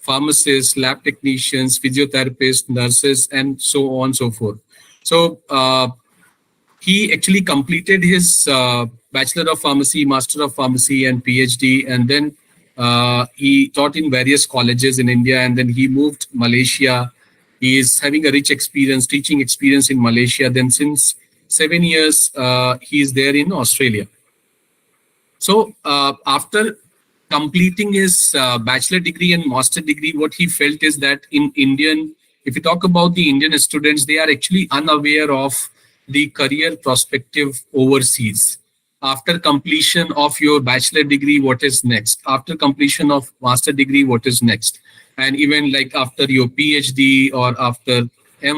pharmacists, lab technicians, physiotherapists, nurses, and so on and so forth. So he actually completed his Bachelor of Pharmacy, Master of Pharmacy, and PhD, and then he taught in various colleges in India, and then he moved Malaysia. He is having a rich experience, teaching experience in Malaysia. Then since 7 years, he is there in Australia. So after completing his bachelor degree and master degree, what he felt is that in Indian, if you talk about the Indian students, they are actually unaware of the career perspective overseas. After completion of your bachelor degree, what is next? After completion of master degree, what is next? And even like after your PhD or after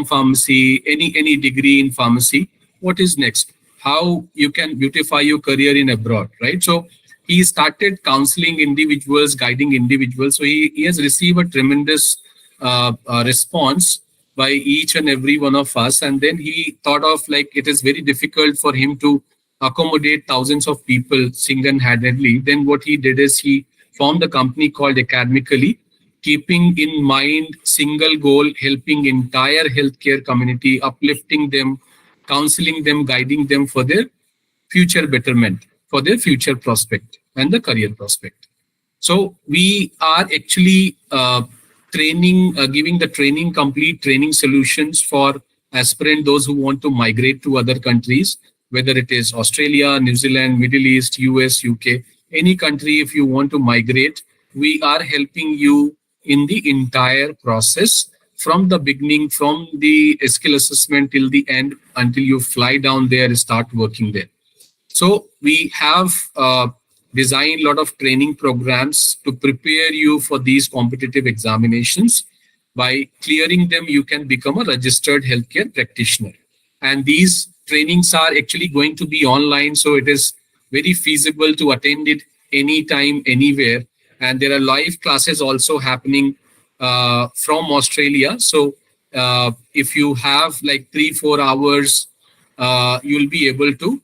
pharmacy, any degree in pharmacy, what is next? How you can beautify your career in abroad, right? So he started counseling individuals, guiding individuals. So he has received a tremendous response by each and every one of us. And then he thought of like it is very difficult for him to accommodate thousands of people single-handedly. Then what he did is he formed a company called Academically, keeping in mind single goal, helping entire healthcare community, uplifting them, counseling them, guiding them for their future betterment, for their future prospect and the career prospect. So we are actually training, giving the training, complete training solutions for aspirant, those who want to migrate to other countries, whether it is Australia, New Zealand, Middle East, US, UK, any country. If you want to migrate, we are helping you in the entire process from the beginning, from the skill assessment till the end, until you fly down there and start working there. So we have designed a lot of training programs to prepare you for these competitive examinations. By clearing them, you can become a registered healthcare practitioner. And these trainings are actually going to be online, so it is very feasible to attend it anytime, anywhere. And there are live classes also happening from Australia. So if you have like 3-4 hours, you'll be able to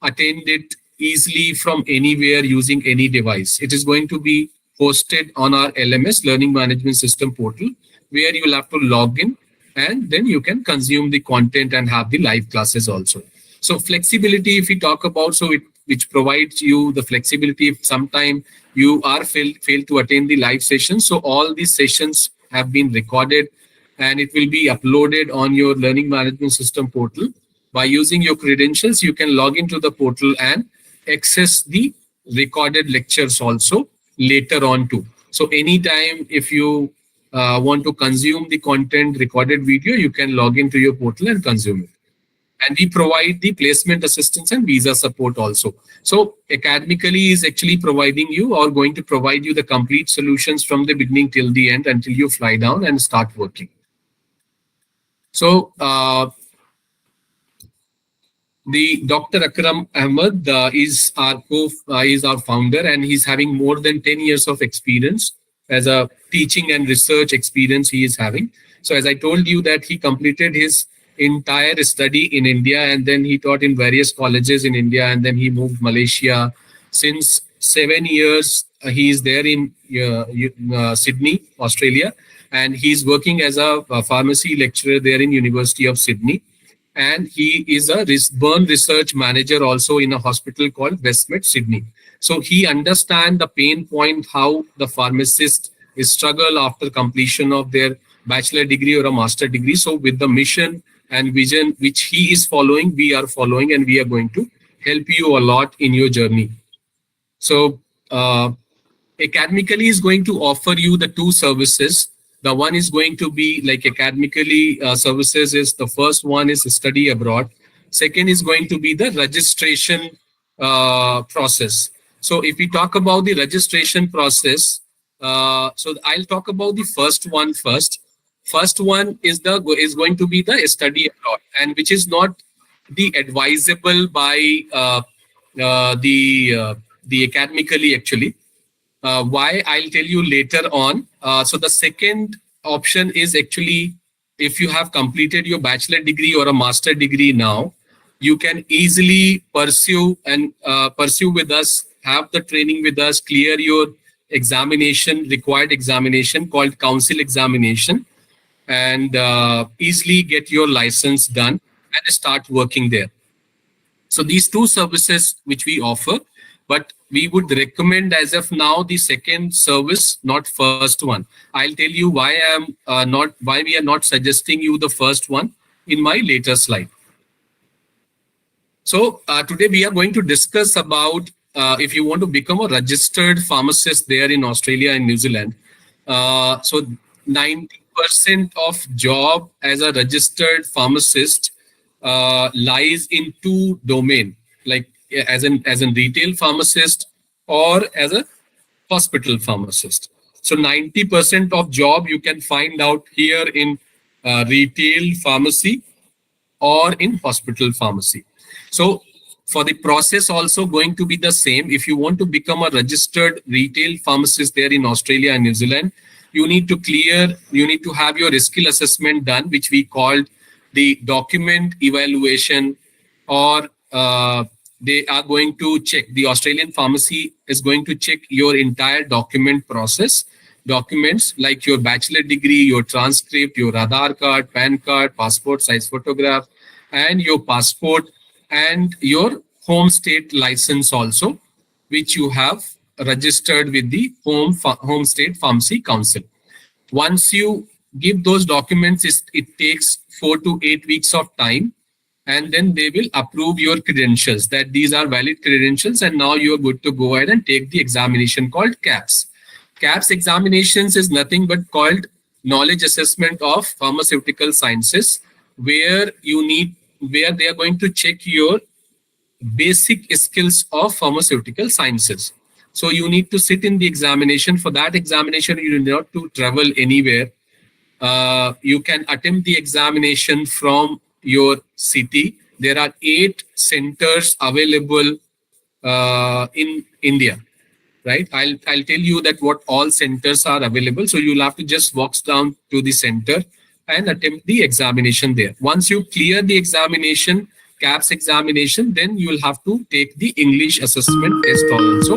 attend it easily from anywhere using any device. It is going to be hosted on our LMS, Learning Management System portal, where you'll have to log in and then you can consume the content and have the live classes also. So flexibility, if we talk about, so which provides you the flexibility if sometime you are failed to attend the live session. So all these sessions have been recorded and it will be uploaded on your Learning Management System portal. By using your credentials, you can log into the portal and access the recorded lectures also later on too. So anytime if you want to consume the content, recorded video, you can log into your portal and consume it. And we provide the placement assistance and visa support also. So Academically is actually providing you or going to provide you the complete solutions from the beginning till the end until you fly down and start working. So the Dr. Akram Ahmad is our founder, and he's having more than 10 years of experience as a teaching and research experience he is having. So as I told you that he completed his entire study in India, and then he taught in various colleges in India, and then he moved Malaysia. Since 7 years, he is there in Sydney, Australia, and he's working as a pharmacy lecturer there in University of Sydney. And he is a burn research manager also in a hospital called Westmed Sydney. So he understands the pain point, how the pharmacist is struggle after completion of their bachelor degree or a master degree. So with the mission and vision which he is following, we are following, and we are going to help you a lot in your journey. So Academically is going to offer you the two services. The one is going to be like Academically services is the first one is study abroad. Second is going to be the registration process. So if we talk about the registration process, so I'll talk about the first one first. First one is going to be the study abroad, and which is not the advisable by the Academically actually. Why, I'll tell you later on. So the second option is actually if you have completed your bachelor degree or a master degree now, you can easily pursue with us, have the training with us, clear your examination, required examination called council examination, and easily get your license done and start working there. So these two services which we offer, but we would recommend as of now the second service, not first one. I'll tell you why we are not suggesting you the first one in my later slide. So today we are going to discuss about if you want to become a registered pharmacist there in Australia and New Zealand. So 90% of job as a registered pharmacist lies in two domain, like as a retail pharmacist or as a hospital pharmacist. So 90% of job you can find out here in retail pharmacy or in hospital pharmacy. So for the process also going to be the same. If you want to become a registered retail pharmacist there in Australia and New Zealand, you need to have your skill assessment done, which we called the document evaluation, or they are going to check, the Australian pharmacy is going to check your entire document process, documents like your bachelor degree, your transcript, your Aadhaar card, PAN card, passport size photograph, and your passport, and your home state license also, which you have registered with the home state pharmacy council. Once you give those documents, it takes 4 to 8 weeks of time, and then they will approve your credentials, that these are valid credentials, and now you are good to go ahead and take the examination called KAPS. KAPS examinations is nothing but called knowledge assessment of pharmaceutical sciences, where they are going to check your basic skills of pharmaceutical sciences. So you need to sit in the examination. For that examination, you need not to travel anywhere. You can attempt the examination from your city. There are 8 centers available in India, right? I'll tell you that what all centers are available. So you'll have to just walk down to the center and attempt the examination there. Once you clear the examination, KAPS examination, then you will have to take the English assessment test also,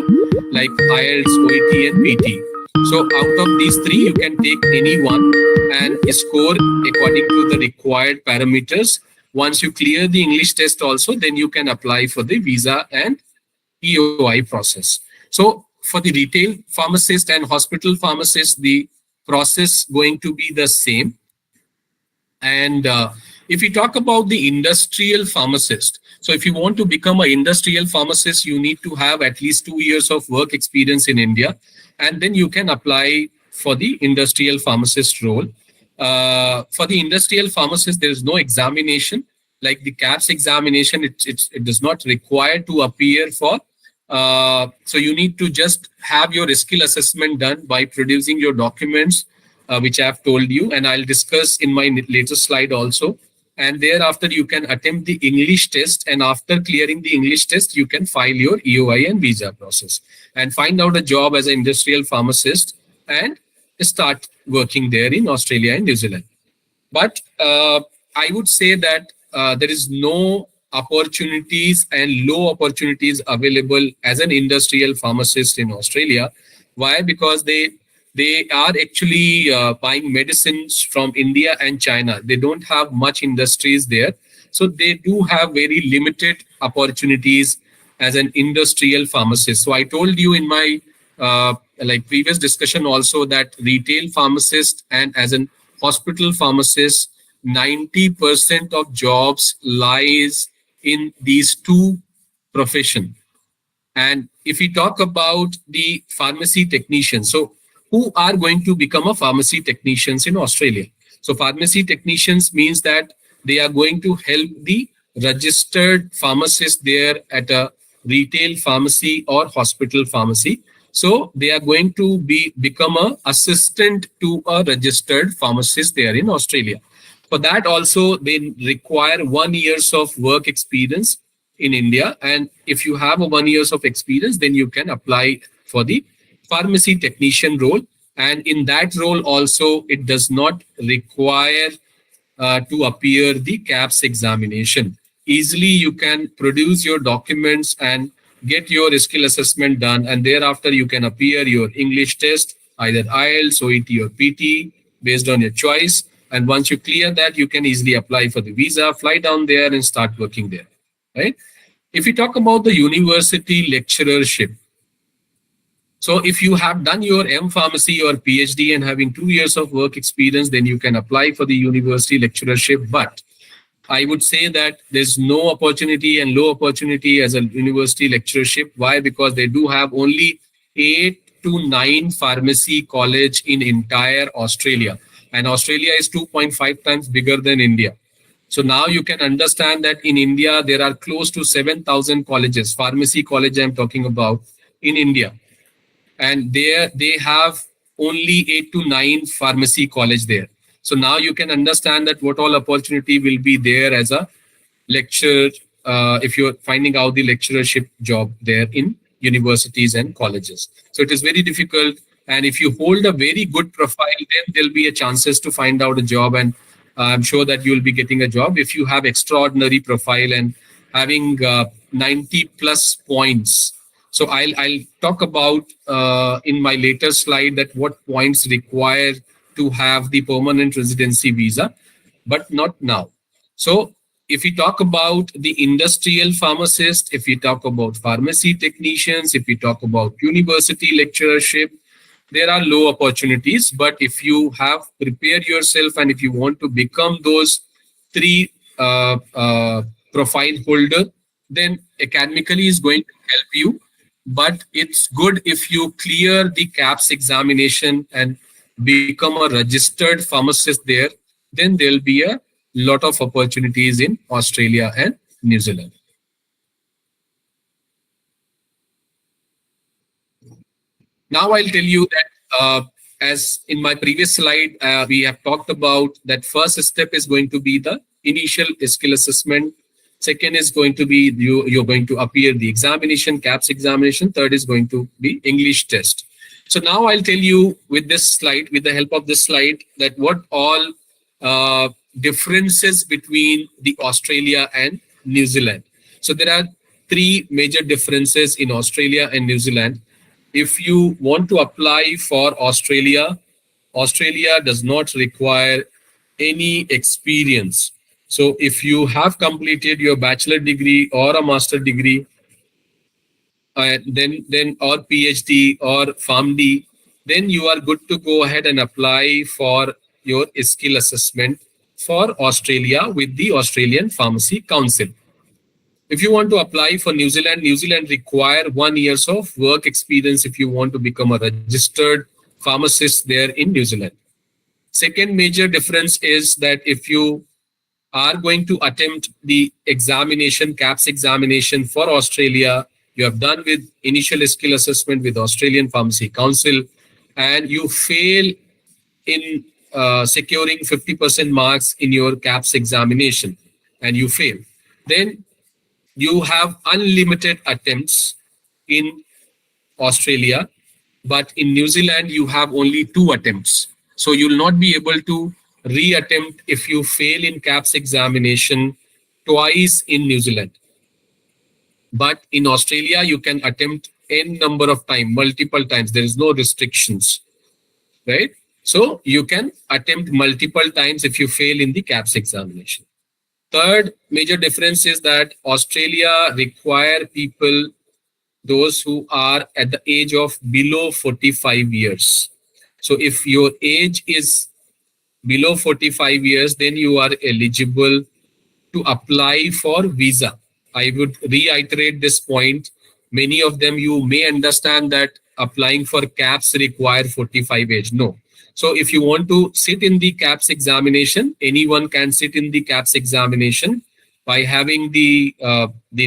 like IELTS, OET, and PT. So out of these 3, you can take any one and score according to the required parameters. Once you clear the English test also, then you can apply for the visa and EOI process. So for the retail pharmacist and hospital pharmacist, the process going to be the same. And if we talk about the industrial pharmacist, so if you want to become an industrial pharmacist, you need to have at least 2 years of work experience in India, and then you can apply for the industrial pharmacist role. For the industrial pharmacist, there is no examination like the KAPS examination. It does not require to appear for. So you need to just have your skill assessment done by producing your documents, which I have told you, and I'll discuss in my later slide also. And thereafter, you can attempt the English test, and after clearing the English test, you can file your EOI and visa process and find out a job as an industrial pharmacist and start working there in Australia and New Zealand. But I would say that there is no opportunities and low opportunities available as an industrial pharmacist in Australia. Why? Because they are actually buying medicines from India and China. They don't have much industries there. So they do have very limited opportunities as an industrial pharmacist. So I told you in my previous discussion also that retail pharmacist and as an hospital pharmacist, 90% of jobs lies in these two professions. And if we talk about the pharmacy technicians, so who are going to become a pharmacy technicians in Australia? So pharmacy technicians means that they are going to help the registered pharmacist there at a retail pharmacy or hospital pharmacy. So they are going to become an assistant to a registered pharmacist there in Australia. For that also, they require 1 year of work experience in India. And if you have a 1 year of experience, then you can apply for the pharmacy technician role. And in that role also, it does not require to appear the KAPS examination. Easily, you can produce your documents and get your skill assessment done, and thereafter you can appear your English test, either IELTS, OET, or PT, based on your choice. And once you clear that, you can easily apply for the visa, fly down there, and start working there. Right? If we talk about the university lecturership, so if you have done your M Pharmacy or PhD and having 2 years of work experience, then you can apply for the university lecturership. But I would say that there's no opportunity and low opportunity as a university lecturership. Why? Because they do have only 8 to 9 pharmacy college in entire Australia. And Australia is 2.5 times bigger than India. So now you can understand that in India, there are close to 7,000 colleges, pharmacy college I'm talking about in India. And there they have only 8 to 9 pharmacy college there. So now you can understand that what all opportunity will be there as a lecturer if you're finding out the lecturership job there in universities and colleges. So it is very difficult. And if you hold a very good profile, then there'll be a chances to find out a job. And I'm sure that you'll be getting a job if you have extraordinary profile and having 90 plus points. So I'll talk about in my later slide that what points require to have the permanent residency visa, but not now. So if we talk about the industrial pharmacist, if we talk about pharmacy technicians, if we talk about university lecturership, there are low opportunities. But if you have prepared yourself and if you want to become those three profile holder, then academically is going to help you. But it's good if you clear the KAPS examination and become a registered pharmacist there, then there'll be a lot of opportunities in Australia and New Zealand. Now I'll tell you that as in my previous slide, we have talked about that first step is going to be the initial skill assessment. Second is going to be you're going to appear the examination, KAPS examination. Third is going to be English test. So now I'll tell you with this slide, with the help of this slide, that what all differences between the Australia and New Zealand. So there are three major differences in Australia and New Zealand. If you want to apply for Australia, Australia does not require any experience. So if you have completed your bachelor degree or a master degree, then or PhD or PharmD, then you are good to go ahead and apply for your skill assessment for Australia with the Australian Pharmacy Council. If you want to apply for New Zealand, New Zealand require 1 years of work experience if you want to become a registered pharmacist there in New Zealand. Second major difference is that if you are going to attempt the examination, KAPS examination for Australia, you have done with initial skill assessment with Australian Pharmacy Council, and you fail in securing 50% marks in your KAPS examination, and you fail, then you have unlimited attempts in Australia, but in New Zealand, you have only 2 attempts. So you'll not be able to reattempt if you fail in KAPS examination twice in New Zealand. But in Australia, you can attempt n number of times, multiple times. There is no restrictions, right? So you can attempt multiple times if you fail in the KAPS examination. Third major difference is that Australia require people, those who are at the age of below 45 years. So if your age is below 45 years, then you are eligible to apply for visa. I would reiterate this point. Many of them, you may understand that applying for KAPS require 45 age. No. So if you want to sit in the KAPS examination, anyone can sit in the KAPS examination by having the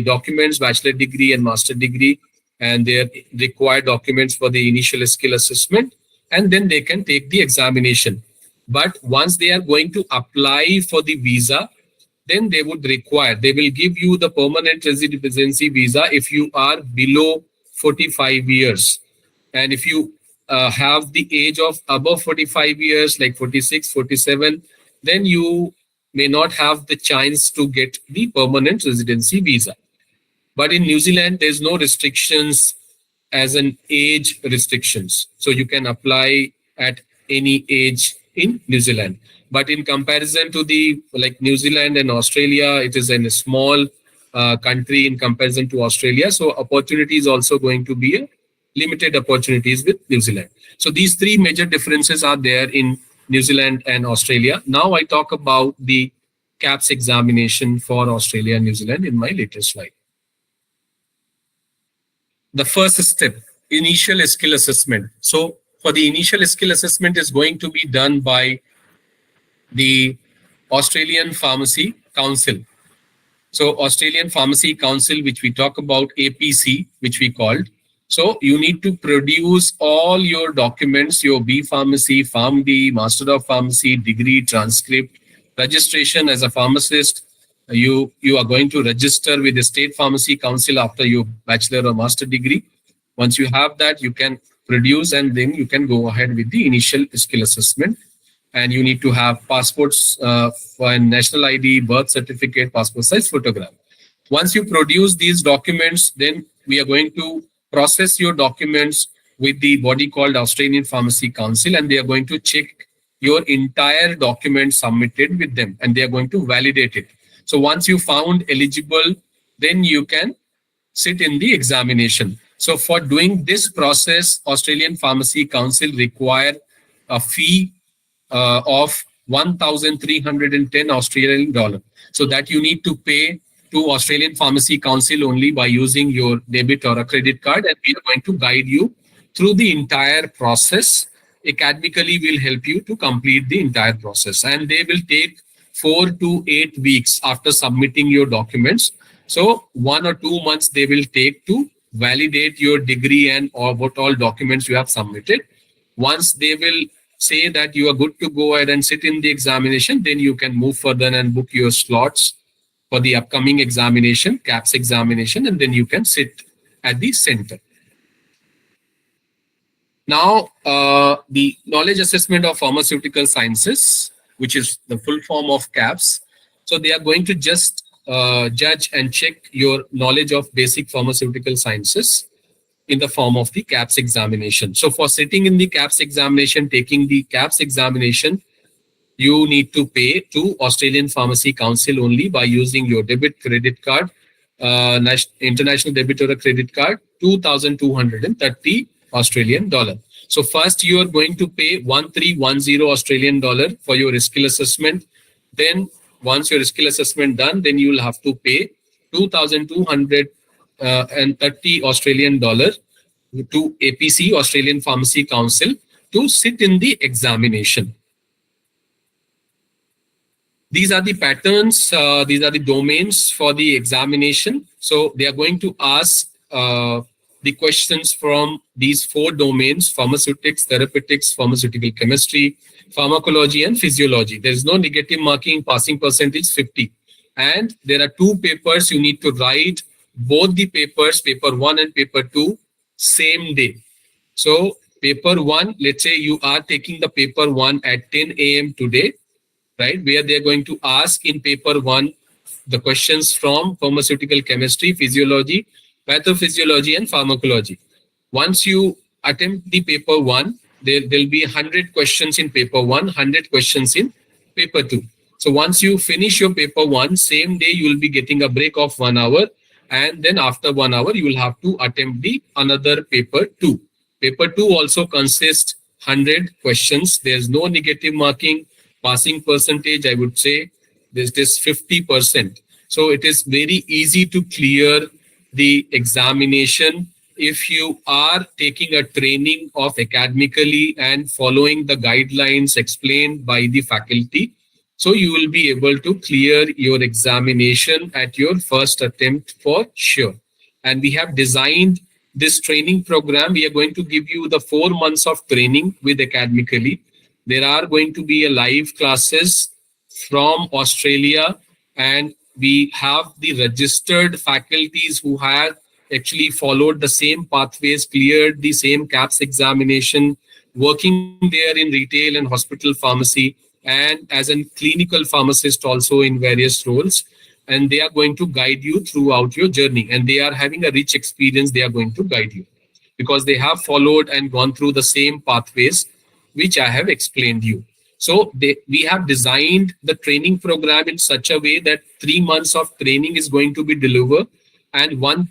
documents, bachelor degree and master degree, and their required documents for the initial skill assessment, and then they can take the examination. But once they are going to apply for the visa, then they would require, they will give you the permanent residency visa if you are below 45 years. And if you have the age of above 45 years, like 46, 47, then you may not have the chance to get the permanent residency visa. But in New Zealand, there's no restrictions as an age restrictions. So you can apply at any age in New Zealand. But in comparison to the like New Zealand and Australia, it is in a small country in comparison to Australia. So opportunity is also going to be a limited opportunities with New Zealand. So these three major differences are there in New Zealand and Australia. Now I talk about the KAPS examination for Australia and New Zealand in my latest slide. The first step, initial skill assessment. So for the initial skill assessment is going to be done by the Australian Pharmacy Council. So Australian Pharmacy Council, which we talk about, APC, which we called. So you need to produce all your documents, your B Pharmacy, PharmD, Master of Pharmacy, degree, transcript, registration as a pharmacist. You are going to register with the State Pharmacy Council after your bachelor or master degree. Once you have that, you can produce and then you can go ahead with the initial skill assessment. And you need to have passports for national ID, birth certificate, passport size photograph. Once you produce these documents, then we are going to process your documents with the body called Australian Pharmacy Council, and they are going to check your entire document submitted with them, and they are going to validate it. So once you found eligible, then you can sit in the examination. So for doing this process, Australian Pharmacy Council require a fee of 1,310 Australian dollar. So that you need to pay to Australian Pharmacy Council only by using your debit or a credit card, and we are going to guide you through the entire process. Academically will help you to complete the entire process, and they will take 4 to 8 weeks after submitting your documents. So 1 or 2 months they will take to validate your degree and or what all documents you have submitted. Once they will say that you are good to go ahead and sit in the examination, then you can move further and book your slots for the upcoming examination, KAPS examination, and then you can sit at the center. Now, the knowledge assessment of pharmaceutical sciences, which is the full form of KAPS. So they are going to just judge and check your knowledge of basic pharmaceutical sciences in the form of the KAPS examination. So for sitting in the KAPS examination, taking the KAPS examination, you need to pay to Australian Pharmacy Council only by using your debit, credit card, international debit or a credit card, 2,230 Australian dollar. So first you are going to pay 1,310 Australian dollar for your skill assessment. Then once your skill assessment done, then you will have to pay 2,230 Australian dollar to APC, Australian Pharmacy Council, to sit in the examination. These are the patterns, these are the domains for the examination. So they are going to ask the questions from these 4 domains: pharmaceutics, therapeutics, pharmaceutical chemistry, pharmacology, and physiology. There is no negative marking, passing percentage 50. And there are 2 papers you need to write, both the papers, paper 1 and paper 2, same day. So paper 1, let's say you are taking the paper 1 at 10 a.m. today, right, where they're going to ask in paper 1 the questions from pharmaceutical chemistry, physiology, pathophysiology, and pharmacology. Once you attempt the paper 1, there'll be 100 questions in paper 1, 100 questions in paper 2. So once you finish your paper 1, same day you will be getting a break of 1 hour, and then after 1 hour you will have to attempt the another paper 2. Paper 2 also consists 100 questions. There's no negative marking. Passing percentage, I would say, this is 50%. So it is very easy to clear the examination if you are taking a training of Academically and following the guidelines explained by the faculty. So you will be able to clear your examination at your first attempt for sure. And we have designed this training program. We are going to give you the 4 months of training with Academically. There are going to be a live classes from Australia, and we have the registered faculties who have actually followed the same pathways, cleared the same KAPS examination, working there in retail and hospital pharmacy, and as a clinical pharmacist also in various roles. and they are going to guide you throughout your journey, and they are having a rich experience. They are going to guide you because they have followed and gone through the same pathways which I have explained you. So we have designed the training program in such a way that 3 months of training is going to be delivered, and 1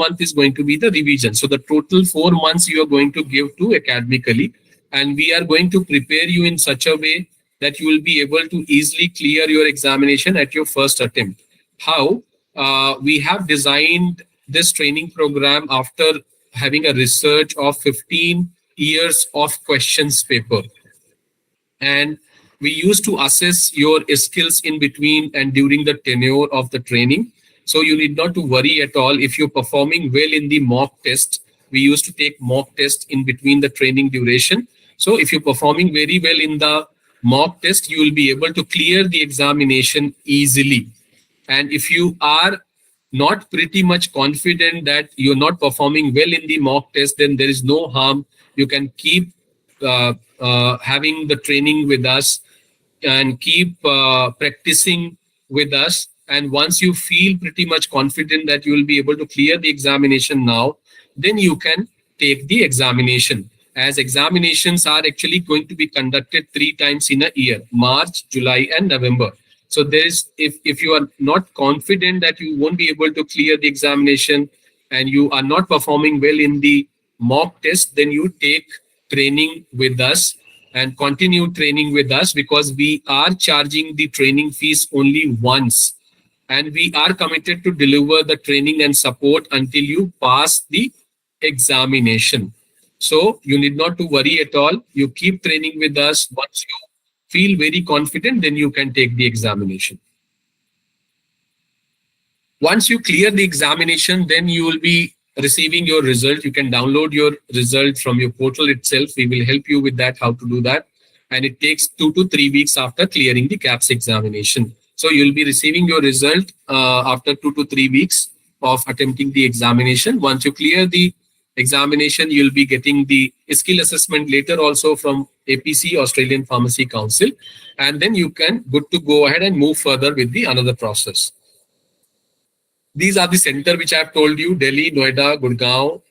month is going to be the revision. So the total 4 months you are going to give to academically, and we are going to prepare you in such a way that you will be able to easily clear your examination at your first attempt. How? We have designed this training program after having a research of 15 years of questions paper, and we used to assess your skills in between and during the tenure of the training. So you need not to worry at all if you're performing well in the mock test. We used to take mock test in between the training duration. So if you're performing very well in the mock test, you will be able to clear the examination easily. And if you are not pretty much confident that you're not performing well in the mock test, then there is no harm. You can keep having the training with us and keep practicing with us. And once you feel pretty much confident that you will be able to clear the examination now, then you can take the examination. As examinations are actually going to be conducted 3 times in a year: March, July, and November. So there is, if you are not confident that you won't be able to clear the examination and you are not performing well in the mock test, then you take training with us and continue training with us, because we are charging the training fees only once, and we are committed to deliver the training and support until you pass the examination. So you need not to worry at all. You keep training with us. Once you feel very confident, then you can take the examination. Once you clear the examination, then you will be receiving your result. You can download your result from your portal itself. We will help you with that, how to do that. And it takes 2 to 3 weeks after clearing the KAPS examination. So you'll be receiving your result after 2 to 3 weeks of attempting the examination. Once you clear the examination, you'll be getting the skill assessment later also from APC, Australian Pharmacy Council. And then you can good to go ahead and move further with the another process. These are the center which I have told you: Delhi, Noida, Gurgaon,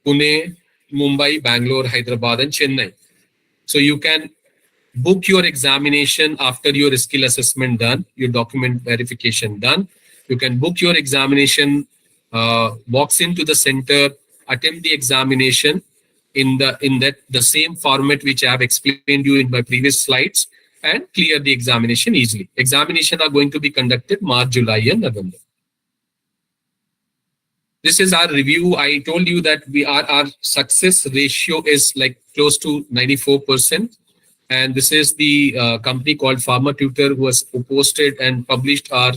Pune, Mumbai, Bangalore, Hyderabad, and Chennai. So you can book your examination after your skill assessment done, your document verification done. You can book your examination, walks into the center, attempt the examination in the same format which I have explained you in my previous slides, and clear the examination easily. Examination are going to be conducted March, July, and November. This is our review. I told you that our success ratio is like close to 94%. And this is the company called Pharma Tutor who has posted and published our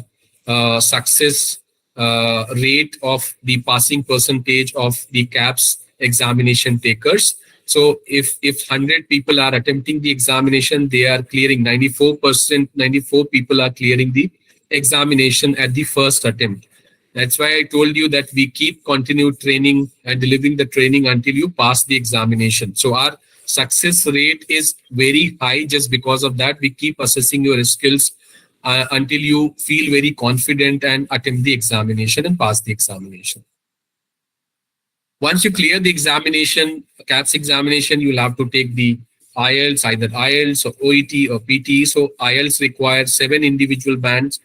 success rate of the passing percentage of the KAPS examination takers. So if 100 people are attempting the examination, they are clearing 94%. 94 people are clearing the examination at the first attempt. That's why I told you that we keep continued training and delivering the training until you pass the examination. So our success rate is very high. Just because of that, we keep assessing your skills until you feel very confident and attempt the examination and pass the examination. Once you clear the examination, KAPS examination, you'll have to take the IELTS, either IELTS or OET or PT. So IELTS requires 7 individual bands.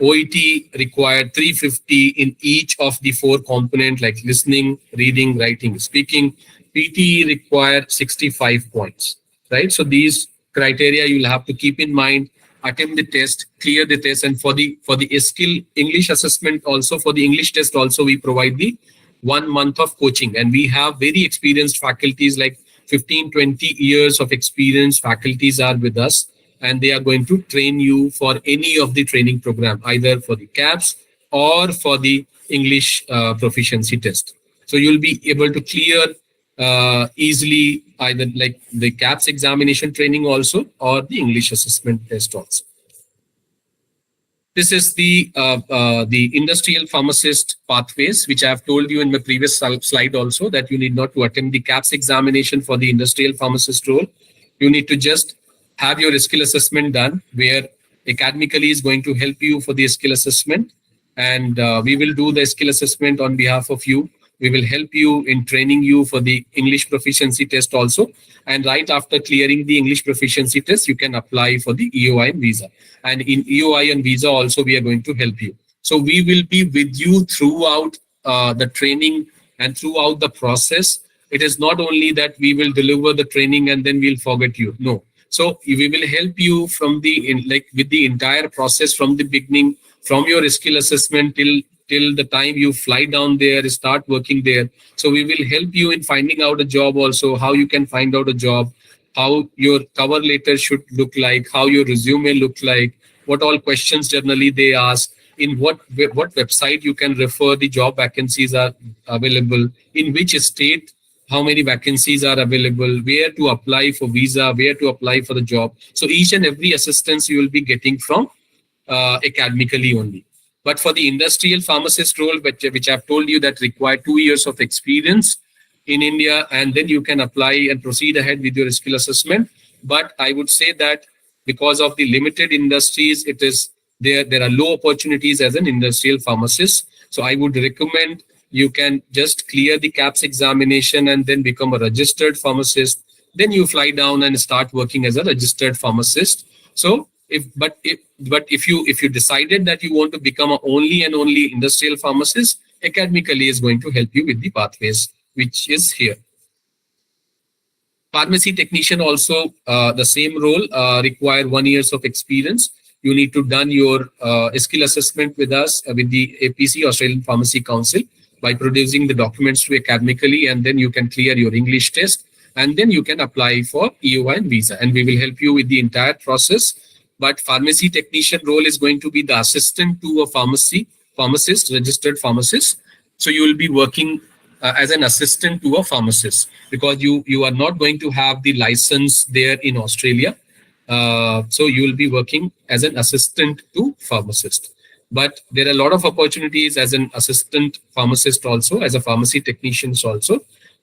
OET required 350 in each of the 4 components, like listening, reading, writing, speaking. PT required 65 points, right? So these criteria you'll have to keep in mind, attempt the test, clear the test. And for the skill English assessment also, for the English test also, we provide the 1 month of coaching. And we have very experienced faculties, like 15, 20 years of experience faculties are with us. And they are going to train you for any of the training program, either for the KAPS or for the English proficiency test. So you'll be able to clear easily either like the KAPS examination training also, or the English assessment test also. This is the industrial pharmacist pathways, which I have told you in my previous slide also, that you need not to attempt the KAPS examination for the industrial pharmacist role. You need to just have your skill assessment done, where Academically is going to help you for the skill assessment, and we will do the skill assessment on behalf of you. We will help you in training you for the English proficiency test also. And right after clearing the English proficiency test, you can apply for the EOI and visa. And in EOI and visa also, we are going to help you. So we will be with you throughout the training and throughout the process. It is not only that we will deliver the training and then we'll forget you. No. So we will help you from with the entire process from the beginning, from your skill assessment till the time you fly down there, start working there. So we will help you in finding out a job also, how you can find out a job, how your cover letter should look like, how your resume look like, what all questions generally they ask, in what website you can refer the job vacancies are available, in which state how many vacancies are available, where to apply for visa, where to apply for the job. So each and every assistance you will be getting from academically only. But for the industrial pharmacist role, which I've told you that require 2 years of experience in India, and then you can apply and proceed ahead with your skill assessment. But I would say that because of the limited industries, it is there are low opportunities as an industrial pharmacist. So I would recommend you can just clear the KAPS examination and then become a registered pharmacist. Then you fly down and start working as a registered pharmacist. So if you decided that you want to become a only and only industrial pharmacist, Academically is going to help you with the pathways, which is here. Pharmacy technician also the same role, require 1 years of experience. You need to done your skill assessment with us, with the APC, Australian Pharmacy Council, by producing the documents to Academically, and then you can clear your English test, and then you can apply for EOI and visa, and we will help you with the entire process. But pharmacy technician role is going to be the assistant to a pharmacist, registered pharmacist. So you will be working as an assistant to a pharmacist, because you are not going to have the license there in Australia. So you will be working as an assistant to pharmacist. But there are a lot of opportunities as an assistant pharmacist also, as a pharmacy technicians also,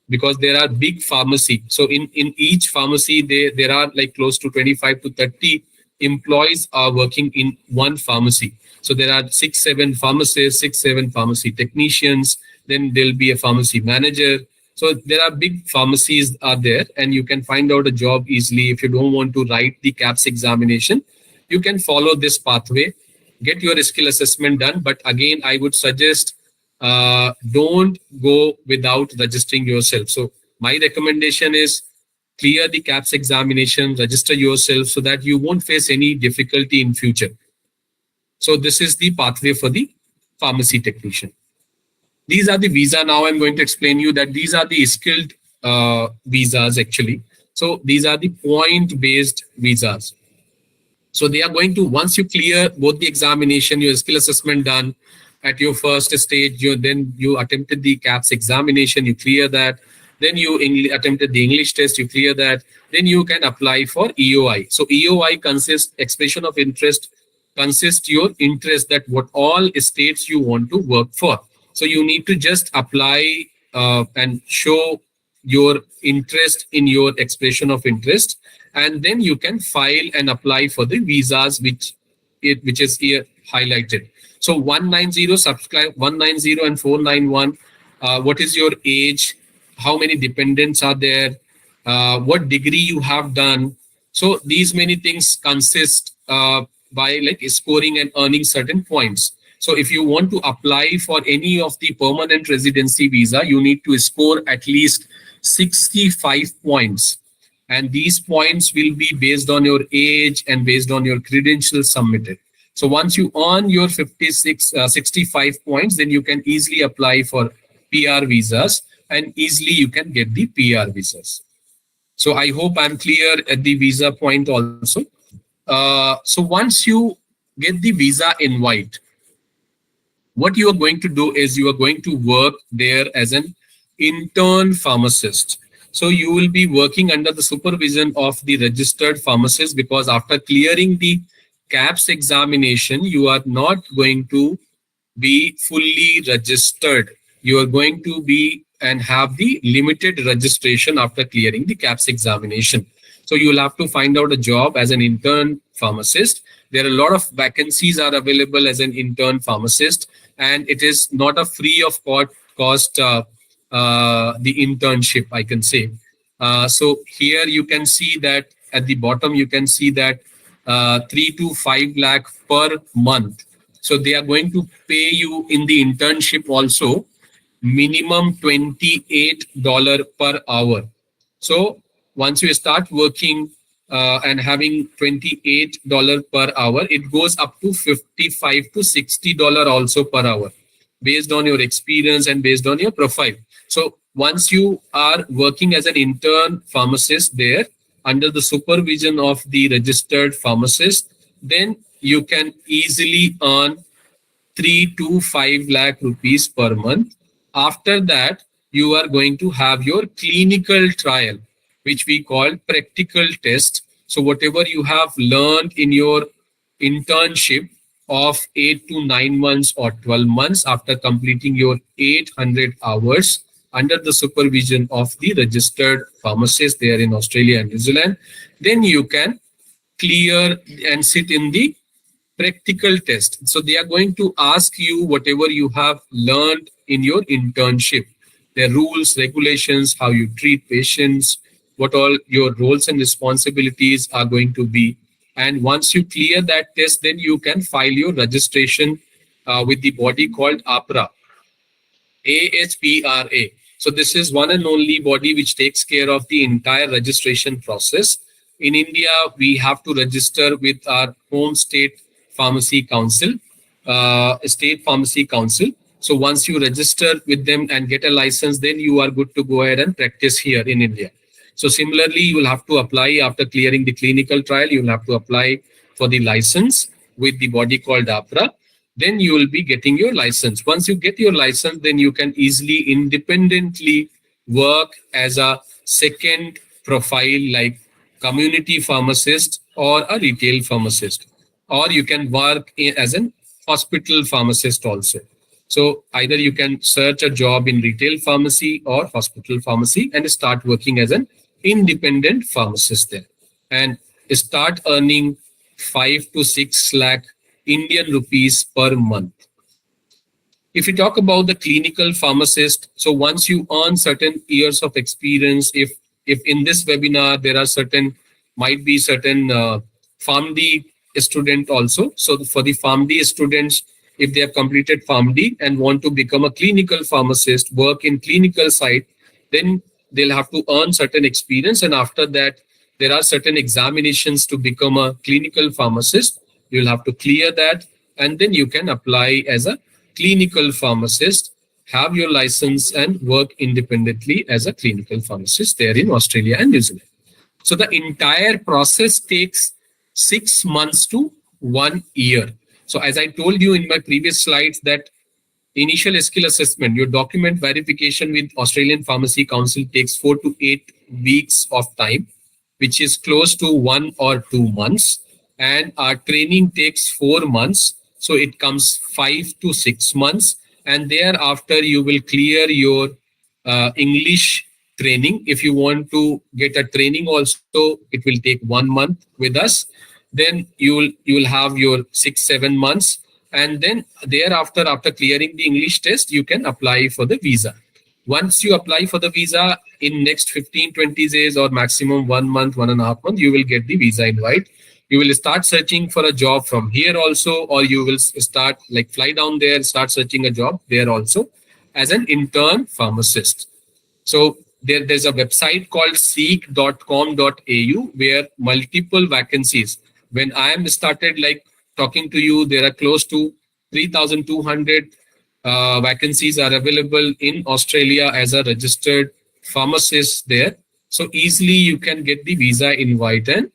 because there are big pharmacy. So in each pharmacy, there are like close to 25 to 30 employees are working in one pharmacy. So there are 6-7 pharmacists, 6-7 pharmacy technicians. Then there'll be a pharmacy manager. So there are big pharmacies are there, and you can find out a job easily. If you don't want to write the KAPS examination, you can follow this pathway, get your skill assessment done. But again, I would suggest don't go without registering yourself. So my recommendation is clear the KAPS examination, register yourself so that you won't face any difficulty in future. So this is the pathway for the pharmacy technician. These are the visa. Now I'm going to explain you that these are the skilled visas actually. So these are the point-based visas. So they are going to, once you clear both the examination, your skill assessment done at your first stage, then you attempted the KAPS examination, you clear that. Then you attempted the English test, you clear that. Then you can apply for EOI. So EOI consists expression of interest, consists your interest that what all states you want to work for. So you need to just apply and show your interest in your expression of interest, and then you can file and apply for the visas which is here highlighted. So 190 subscribe 190 and 491. What is your age? How many dependents are there? What degree you have done? So these many things consist by like scoring and earning certain points. So if you want to apply for any of the permanent residency visa, you need to score at least 65 points. And these points will be based on your age and based on your credentials submitted. So once you earn your 65 points, then you can easily apply for PR visas, and easily you can get the PR visas. So I hope I'm clear at the visa point also. So once you get the visa invite, what you are going to do is you are going to work there as an intern pharmacist. So you will be working under the supervision of the registered pharmacist, because after clearing the KAPS examination, you are not going to be fully registered. You are going to be and have the limited registration after clearing the KAPS examination. So you'll have to find out a job as an intern pharmacist. There are a lot of vacancies are available as an intern pharmacist, and it is not a free of cost the internship, I can say. So here you can see that at the bottom you can see that 3 to 5 lakh per month. So they are going to pay you in the internship also minimum $28 per hour. So once you start working and having $28 per hour, it goes up to $55 to $60 also per hour, based on your experience and based on your profile. So once you are working as an intern pharmacist there under the supervision of the registered pharmacist, then you can easily earn 3 to 5 lakh rupees per month. After that, you are going to have your clinical trial, which we call practical test. So whatever you have learned in your internship of 8 to 9 months or 12 months, after completing your 800 hours under the supervision of the registered pharmacist there in Australia and New Zealand, then you can clear and sit in the practical test. So they are going to ask you whatever you have learned in your internship, their rules, regulations, how you treat patients, what all your roles and responsibilities are going to be. And once you clear that test, then you can file your registration with the body called APRA, AHPRA. So this is one and only body which takes care of the entire registration process. In India, we have to register with our home state pharmacy council, state pharmacy council. So once you register with them and get a license, then you are good to go ahead and practice here in India. So similarly, you will have to apply after clearing the clinical trial. You will have to apply for the license with the body called APRA. Then you will be getting your license. Once you get your license, then you can easily independently work as a second profile like community pharmacist or a retail pharmacist, or you can work as an hospital pharmacist also. So either you can search a job in retail pharmacy or hospital pharmacy and start working as an independent pharmacist there and start earning 5 to 6 lakh Indian rupees per month. If you talk about the clinical pharmacist, so once you earn certain years of experience, if in this webinar there are certain, might be certain PharmD student also. So for the PharmD students, if they have completed PharmD and want to become a clinical pharmacist, work in clinical side, then they'll have to earn certain experience. And after that, there are certain examinations to become a clinical pharmacist. You'll have to clear that, and then you can apply as a clinical pharmacist, have your license and work independently as a clinical pharmacist there in Australia and New Zealand. So the entire process takes 6 months to 1 year. So as I told you in my previous slides that initial skill assessment, your document verification with Australian Pharmacy Council takes 4 to 8 weeks of time, which is close to 1 or 2 months. And our training takes 4 months. So it comes 5 to 6 months. And thereafter, you will clear your English training. If you want to get a training also, it will take 1 month with us. Then you will have your 6-7 months. And then thereafter, after clearing the English test, you can apply for the visa. Once you apply for the visa in next 15-20 days or maximum 1 month, 1.5 months, you will get the visa invite. You will start searching for a job from here also, or you will start like fly down there, start searching a job there also as an intern pharmacist. So there's a website called seek.com.au where multiple vacancies. When I am started like talking to you, there are close to 3,200 vacancies are available in Australia as a registered pharmacist there. So easily you can get the visa invite and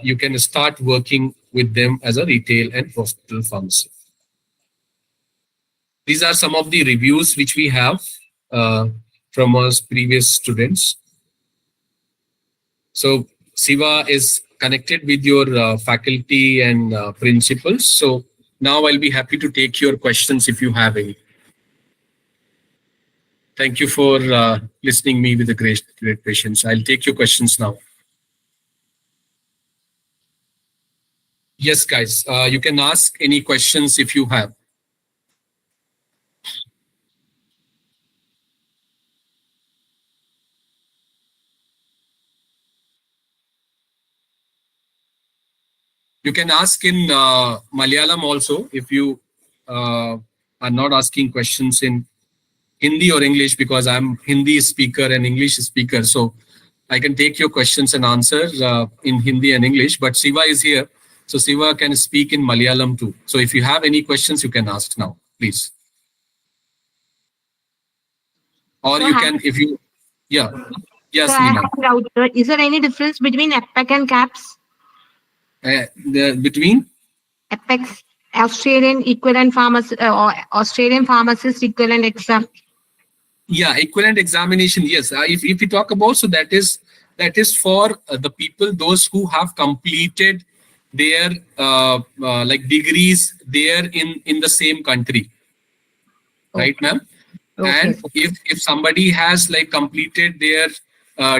you can start working with them as a retail and hospital pharmacy. These are some of the reviews which we have from our previous students. So Siva is connected with your faculty and principals. So now I'll be happy to take your questions if you have any. Thank you for listening me with a great patience. I'll take your questions now. Yes, guys. You can ask any questions if you have. You can ask in Malayalam also if you are not asking questions in Hindi or English, because I'm Hindi speaker and English speaker. So I can take your questions and answer in Hindi and English. But Siva is here, so Siva can speak in Malayalam too. So if you have any questions, you can ask now, please. Or So, you can, if you, yeah, so yes, I have Nima. a doubt, sir. Is there any difference between EPEC and CAPS? Between, EPEC's Australian equivalent pharmacy or Australian pharmacist equivalent exam. yeah, equivalent examination. Yes, if we talk about, so that is for the people, those who have completed their like degrees there in the same country, right, Okay. ma'am? Okay, And sir. if somebody has like completed their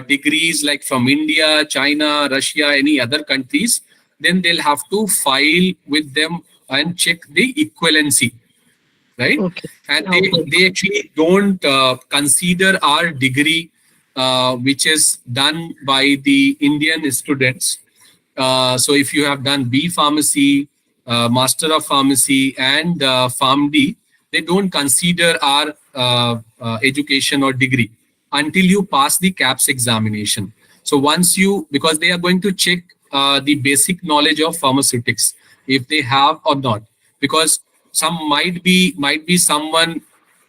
degrees like from India, China, Russia, any other countries, then they'll have to file with them and check the equivalency, right? Okay. And Okay. they actually don't consider our degree, which is done by the Indian students. So if you have done B Pharmacy, Master of Pharmacy, and PharmD, they don't consider our education or degree until you pass the CAPS examination. So once you, because they are going to check the basic knowledge of pharmaceutics, if they have or not, because some might be someone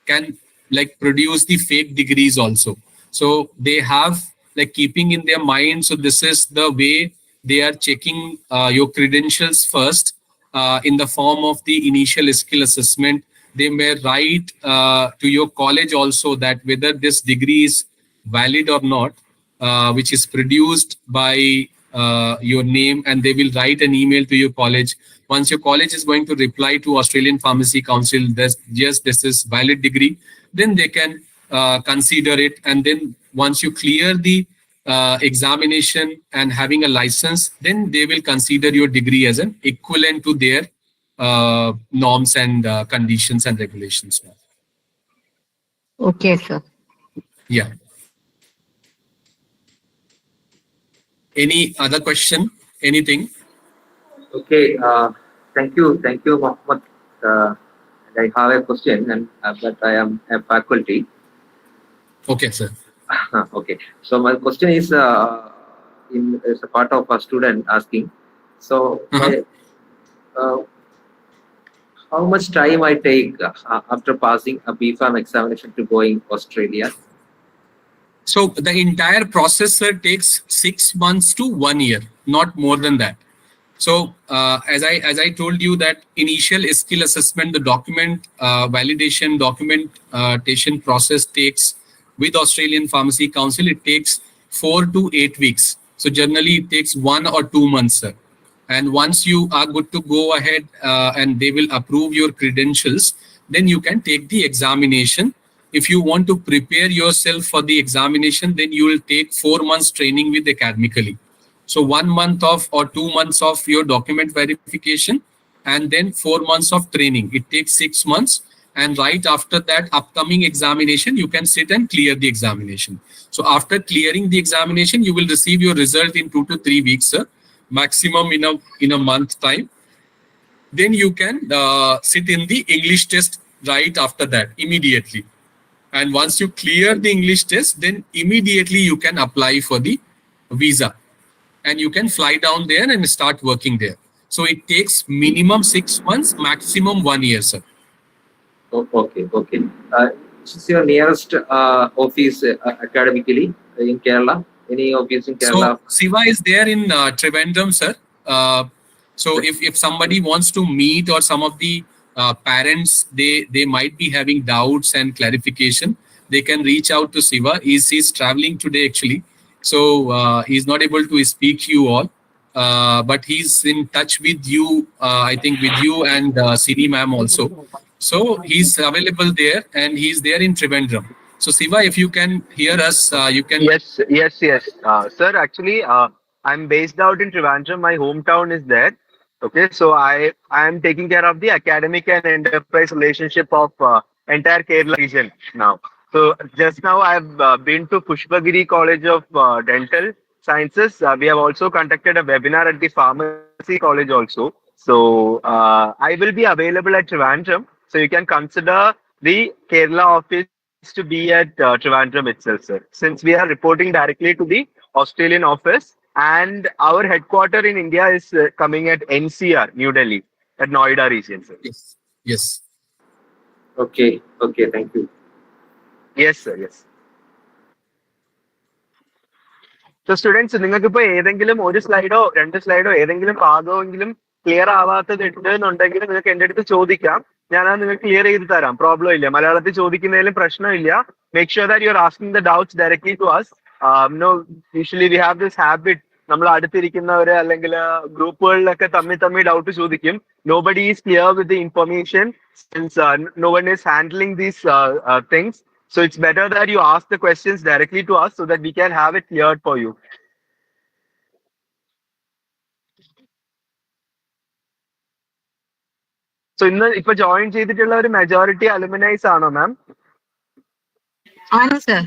can like produce the fake degrees also. So they have like keeping in their mind, so this is the way they are checking your credentials first, in the form of the initial skill assessment. They may write to your college also that whether this degree is valid or not, which is produced by your name, and they will write an email to your college. Once your college is going to reply to Australian Pharmacy Council that yes, this is valid degree, then they can consider it. And then once you clear the examination and having a license, then they will consider your degree as an equivalent to their norms and conditions and regulations. Okay, sir. Yeah. Any other question? Anything? Okay, thank you, Mohammed. I have a question, and but I am a faculty. Okay, sir. Okay, so my question is, is a part of a student asking. So, Uh-huh. uh, how much time I take after passing a BPharm examination to going Australia? So the entire process, sir, takes 6 months to 1 year, not more than that. So as I told you that initial skill assessment, the document validation, documentation process takes with Australian Pharmacy Council, it takes 4 to 8 weeks. So generally it takes 1 or 2 months, sir. And once you are good to go ahead and they will approve your credentials, then you can take the examination. If you want to prepare yourself for the examination, then you will take 4 months training with Academically. So 1 month of or 2 months of your document verification, and then 4 months of training. It takes 6 months. And right after that upcoming examination, you can sit and clear the examination. So after clearing the examination, you will receive your result in 2 to 3 weeks, sir, maximum in a month time. Then you can sit in the English test right after that immediately. And once you clear the English test, then immediately you can apply for the visa, and you can fly down there and start working there. So it takes minimum 6 months, maximum 1 year, sir. Oh, okay, okay. Which is your nearest office academically in Kerala? Any office in So Kerala? Siva is there in Trivandrum, sir. So if somebody wants to meet, or some of the parents, they might be having doubts and clarification, they can reach out to Siva. He's traveling today actually, so he's not able to speak you all. But he's in touch with you, I think with you and Siri ma'am also. So he's available there, and he's there in Trivandrum. So Siva, if you can hear us, you can. Yes, yes, yes. Sir, actually, I'm based out in Trivandrum. My hometown is there. Okay, so I am taking care of the academic and enterprise relationship of entire Kerala region now. So just now I've been to Pushpagiri College of Dental Sciences. We have also conducted a webinar at the Pharmacy College also. So I will be available at Trivandrum. So you can consider the Kerala office to be at Trivandrum itself, sir. Since we are reporting directly to the Australian office, and our headquarter in India is coming at NCR, New Delhi, at Noida region, sir. Yes. Yes. Okay, okay, thank you. Yes, sir. Yes. So students, നിങ്ങൾക്കിപ്പോ ഏതെങ്കിലും ഒരു സ്ലൈഡോ രണ്ട് സ്ലൈഡോ ഏതെങ്കിലും ഭാഗമെങ്കിലും clear ആവാത്തത് ഉണ്ട് എന്നുണ്ടെങ്കിൽ നിങ്ങൾക്ക് എന്റെ അടുത്ത് ചോദിക്കാം. ഞാനത് നിങ്ങൾക്ക് ക്ലിയർ ചെയ്ത് തരാം. പ്രോബ്ലം ഇല്ല. മലയാളത്തിൽ ചോദിക്കുന്നതിലും പ്രശ്നമില്ല. Make sure that you are asking the doubts directly to us. Usually we have this habit, നമ്മൾ അടുത്തിരിക്കുന്നവര് അല്ലെങ്കിൽ ഗ്രൂപ്പുകളിലൊക്കെ തമ്മിൽ ഡൗട്ട് ചോദിക്കും. Nobody is clear with the information since no one is handling these things. So it's better that you ask the questions directly to us so that we can have it cleared for you. So ഇന്ന് ഇപ്പൊ join ചെയ്തിട്ടുള്ള ഒരു majority അലുമിനൈസ് ആണോ മാം? ആണ് sir.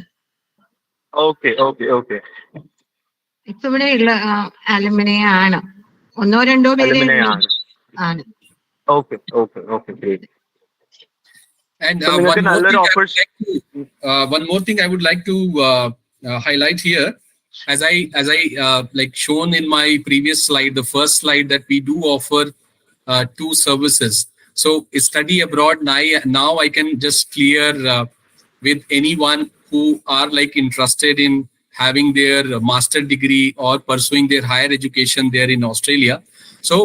Okay okay okay. ഇപ്പൊ ഇവിടെ ഉള്ള അലുമിനിയ ആണ്. ഒന്നോ രണ്ടോ പേര് ആണ്. Okay okay okay great. And So one more thing I would like to highlight here, as I like shown in my previous slide, the first slide, that we do offer two services. So study abroad now I can just clear with anyone who are like interested in having their master degree or pursuing their higher education there in Australia. So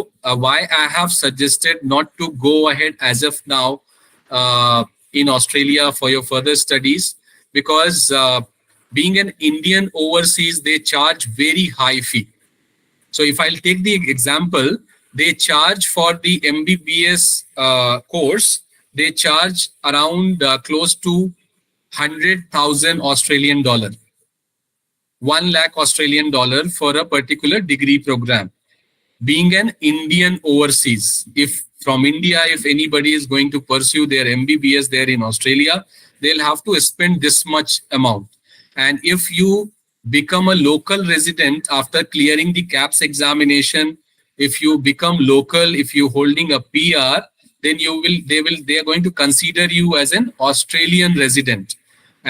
why I have suggested not to go ahead as of now in Australia for your further studies, because being an Indian overseas, they charge very high fee. So if I'll take the example, they charge for the MBBS course, they charge around close to 100,000 Australian dollar, 1 lakh Australian dollar for a particular degree program. Being an Indian overseas, if from India, if anybody is going to pursue their MBBS there in Australia, they'll have to spend this much amount. And if you become a local resident after clearing the KAPS examination, if you become local, if you're holding a PR, then they are going to consider you as an Australian resident.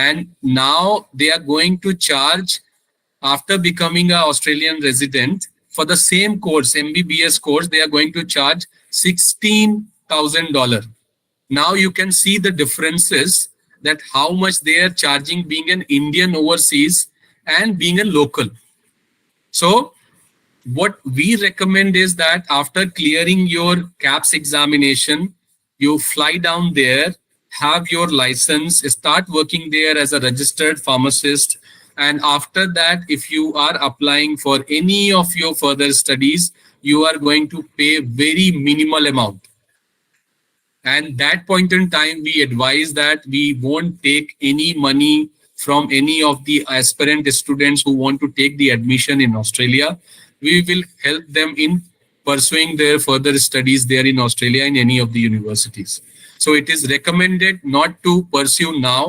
And now they are going to charge, after becoming an Australian resident, for the same course, MBBS course, they are going to charge $16,000. Now you can see the differences, that how much they are charging being an Indian overseas and being a local. So what we recommend is that after clearing your KAPS examination, you fly down there, have your license, start working there as a registered pharmacist. And after that, if you are applying for any of your further studies, you are going to pay very minimal amount. And that point in time, we advise that we won't take any money from any of the aspirant students who want to take the admission in Australia. We will help them in pursuing their further studies there in Australia in any of the universities. So it is recommended not to pursue now.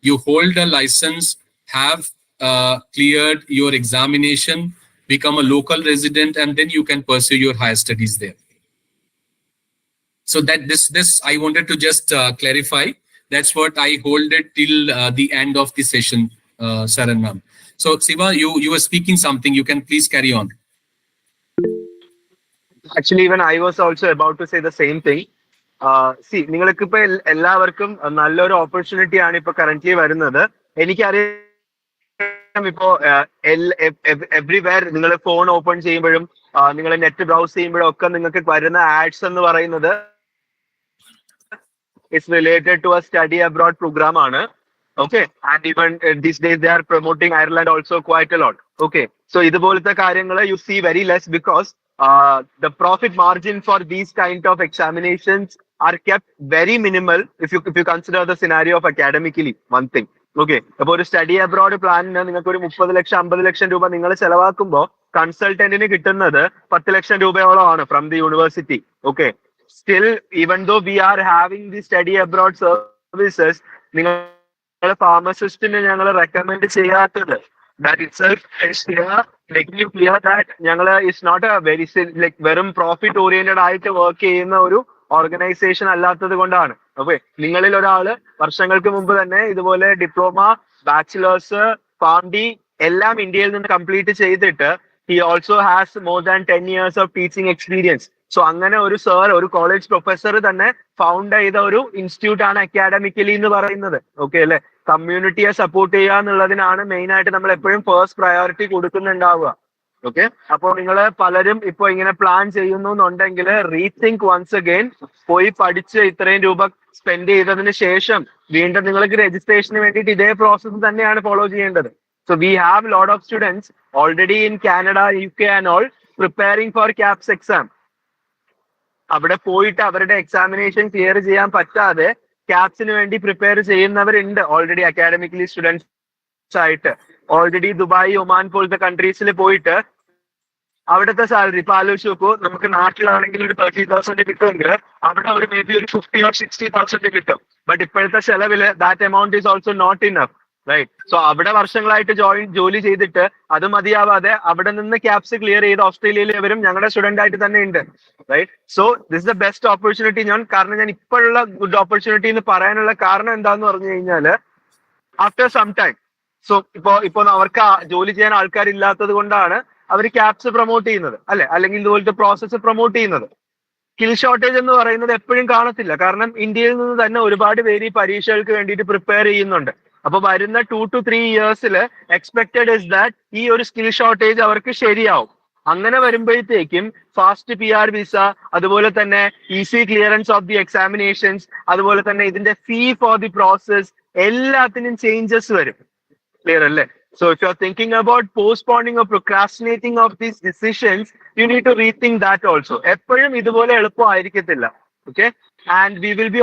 You hold a license, have cleared your examination, become a local resident, and then you can pursue your higher studies there. So that this I wanted to just clarify. That's what I hold it till the end of the session, sir and ma'am. So Siva, you were speaking something. You can please carry on. Actually, even I was also about to say the same thing. See, നിങ്ങൾക്ക് ഇപ്പൊ എല്ലാവർക്കും നല്ലൊരു opportunity ആണ് ഇപ്പൊ currently വരുന്നത്. എനിക്കറിയാം ഇപ്പോ everywhere നിങ്ങൾ ഫോൺ ഓപ്പൺ ചെയ്യുമ്പോഴും നിങ്ങൾ നെറ്റ് ബ്രൗസ് ചെയ്യുമ്പോഴും ഒക്കെ നിങ്ങൾക്ക് വരുന്ന ആഡ്സ് എന്ന് പറയുന്നത് is related to a study abroad program ആണ്. Okay, and even these days they are promoting Ireland also quite a lot. Okay, so ഇതുപോലത്തെ കാര്യങ്ങൾ you see very less, because the profit margin for these kind of examinations are kept very minimal if you consider the scenario of academically, one thing. Okay, അപ്പോൾ ഒരു study abroad പ്ലാനിന് നിങ്ങൾക്ക് ഒരു 30 ലക്ഷം 50 ലക്ഷം രൂപ നിങ്ങൾ ചെലവാക്കുമ്പോൾ കൺസൾട്ടന്റിന് കിട്ടുന്നത് 10 ലക്ഷം രൂപയോളമാണ് from the university. Okay, still even though we are having the study abroad services, നിങ്ങൾ ഫാർമസിസ്റ്റിന് ഞങ്ങൾ റെക്കമെൻഡ് ചെയ്യാത്തത് that itself is clear, making you clear that ഞങ്ങൾ is not a very like വെറും പ്രോഫിറ്റ് ഓറിയന്റഡ് ആയിട്ട് വർക്ക് ചെയ്യുന്ന ഒരു organisation അല്ലാത്തത് കൊണ്ടാണ്. ഓക്കെ, നിങ്ങളിൽ ഒരാള് വർഷങ്ങൾക്ക് മുമ്പ് തന്നെ ഇതുപോലെ ഡിപ്ലോമ, ബാച്ചിലേഴ്സ്, ഫാംഡി എല്ലാം ഇന്ത്യയിൽ നിന്ന് കംപ്ലീറ്റ് ചെയ്തിട്ട് he also has more than 10 years of teaching experience. So അങ്ങനെ ഒരു സർ, ഒരു കോളേജ് പ്രൊഫസർ തന്നെ ഫൗണ്ട് ചെയ്ത ഒരു ഇൻസ്റ്റിറ്റ്യൂട്ട് ആണ് അക്കാഡമിക്കലി എന്ന് പറയുന്നത്. ഓക്കെ അല്ലെ, കമ്മ്യൂണിറ്റിയെ സപ്പോർട്ട് ചെയ്യുക എന്നുള്ളതിനാണ് മെയിൻ ആയിട്ട് നമ്മൾ എപ്പോഴും ഫസ്റ്റ് പ്രയോറിറ്റി കൊടുക്കുന്നുണ്ടാവുക. ഓക്കെ, അപ്പോൾ നിങ്ങൾ പലരും ഇപ്പൊ ഇങ്ങനെ പ്ലാൻ ചെയ്യുന്നു എന്നുണ്ടെങ്കിൽ റീതിങ്ക് വൺസ് അഗൈൻ, പോയി പഠിച്ച് ഇത്രയും രൂപ സ്പെൻഡ് ചെയ്തതിന് ശേഷം വീണ്ടും നിങ്ങൾക്ക് രജിസ്ട്രേഷന് വേണ്ടിയിട്ട് ഇതേ പ്രോസസ്സ് തന്നെയാണ് ഫോളോ ചെയ്യേണ്ടത്. So we have a lot of students already in Canada, UK and all preparing for KAPS exam. അവിടെ പോയിട്ട് അവരുടെ എക്സാമിനേഷൻ ക്ലിയർ ചെയ്യാൻ പറ്റാതെ ക്യാപ്സിന് വേണ്ടി പ്രിപ്പയർ ചെയ്യുന്നവരുണ്ട് ഓൾറെഡി അക്കാഡമിക്കലി സ്റ്റുഡൻസ് ആയിട്ട്. ഓൾറെഡി ദുബായ്, ഒമാൻ പോലത്തെ കൺട്രീസിൽ പോയിട്ട് അവിടുത്തെ സാലറി ഇപ്പൊ ആലോചിച്ച് നോക്കൂ. നമുക്ക് നാട്ടിലാണെങ്കിൽ ഒരു 30,000 കിട്ടുമെങ്കിൽ അവിടെ ഒരു മേ ബി ഒരു 50 or 60,000 കിട്ടും. ബട്ട് ഇപ്പോഴത്തെ ചെലവില് that amount is also not enough, right? So അവിടെ വർഷങ്ങളായിട്ട് ജോലി ചെയ്തിട്ട് അത് മതിയാവാതെ അവിടെ നിന്ന് ക്യാപ്സ് ക്ലിയർ ചെയ്ത് ഓസ്ട്രേലിയയിൽ ഇവരും ഞങ്ങളുടെ സ്റ്റുഡന്റ് ആയിട്ട് തന്നെ ഉണ്ട്, right? So this the best opportunity. കാരണം ഞാൻ ഇപ്പോഴുള്ള ഗുഡ് ഓപ്പർച്യൂണിറ്റി എന്ന് പറയാനുള്ള കാരണം എന്താന്ന് പറഞ്ഞു കഴിഞ്ഞാല് ആഫ്റ്റർ സം ടൈം, സോ ഇപ്പൊ അവർക്ക് ജോലി ചെയ്യാൻ ആൾക്കാരില്ലാത്തത് കൊണ്ടാണ് അവർ ക്യാപ്സ് പ്രൊമോട്ട് ചെയ്യുന്നത്, അല്ലെ? അല്ലെങ്കിൽ ഇതുപോലത്തെ പ്രോസസ്സ് പ്രൊമോട്ട് ചെയ്യുന്നത്. സ്കിൽ ഷോർട്ടേജ് എന്ന് പറയുന്നത് എപ്പോഴും കാണത്തില്ല. കാരണം ഇന്ത്യയിൽ നിന്ന് തന്നെ ഒരുപാട് പേര് ഈ പരീക്ഷകൾക്ക് വേണ്ടിയിട്ട് പ്രിപ്പയർ ചെയ്യുന്നുണ്ട്. അപ്പൊ വരുന്ന 2 to 3 years expected is that ഈ ഒരു സ്കിൽ ഷോർട്ടേജ് അവർക്ക് ശരിയാവും. അങ്ങനെ വരുമ്പോഴത്തേക്കും ഫാസ്റ്റ് PR വിസ, അതുപോലെ തന്നെ easy clearance of the examinations, അതുപോലെ തന്നെ ഇതിന്റെ ഫീ ഫോർ ദി പ്രോസസ്, എല്ലാത്തിനും ചേഞ്ചസ് വരും. ക്ലിയർ അല്ലേ? So if you're thinking about postponing or procrastinating of these decisions, you need to rethink that also. എപ്പോഴും ഇതുപോലെ എളുപ്പമായിരിക്കത്തില്ല. Okay, and we will be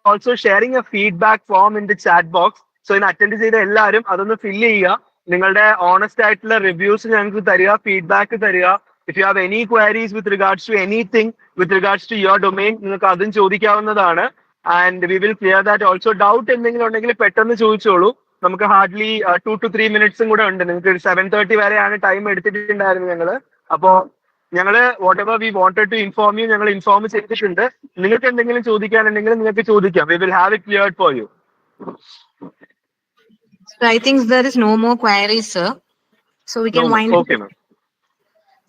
also sharing a feedback form in the chat box. So in attend ചെയ്ത എല്ലാവരും അതൊന്ന് fill ചെയ്യുക. നിങ്ങളുടെ honest ആയിട്ടുള്ള reviews ഞങ്ങൾക്ക് തരിക, ഫീഡ്ബാക്ക് തരിക. If you have any queries with regards to anything with regards to your domain, നിങ്ങൾക്ക് അതും ചോദിക്കാവുന്നതാണ്. And we will clear that also. Doubt എന്തെങ്കിലും ഉണ്ടെങ്കിൽ പെട്ടെന്ന് ചോദിച്ചോളൂ. നമുക്ക് ഹാർഡ്ലി 2 to 3 minutes കൂടെ ഉണ്ട്. നിങ്ങൾക്ക് 7:30 വരെയാണ് ടൈം എടുത്തിട്ടുണ്ടായിരുന്നത് ഞങ്ങള്. അപ്പോ ഞങ്ങള് whatever we wanted to inform you, ഞങ്ങൾ ഇൻഫോം ചെയ്തിട്ടുണ്ട്. നിങ്ങൾക്ക് എന്തെങ്കിലും ചോദിക്കാനുണ്ടെങ്കിൽ നിങ്ങൾക്ക് ചോദിക്കാം. We will have it cleared for you. So I think there is no more queries, sir. So we can wind up. Okay, ma'am.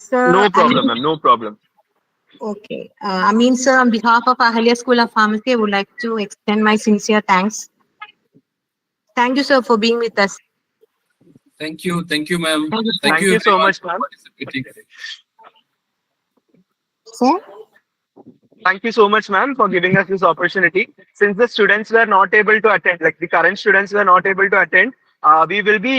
Sir, No problem, ma'am. No problem. Okay. Sir, on behalf of Ahalia School of Pharmacy, I would like to extend my sincere thanks. Thank you, sir, for being with us. Thank you, ma'am. Thank you so everyone much, for ma'am. participating. Sir? Thank you so much, ma'am, for giving us this opportunity. Since the students were not able to attend, like the current students were not able to attend, we will be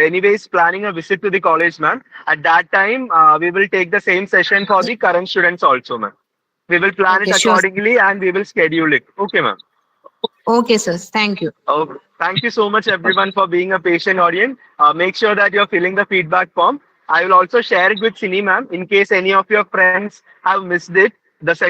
anyways planning a visit to the college, ma'am. At that time, we will take the same session for the current students also, ma'am. We will plan Okay, it sure. accordingly and we will schedule it. Okay, ma'am. Okay, sir. Thank you. Okay. Thank you so much, everyone, for being a patient audience. Make sure that you're filling the feedback form. I will also share it with Cine, ma'am, in case any of your friends have missed it. The session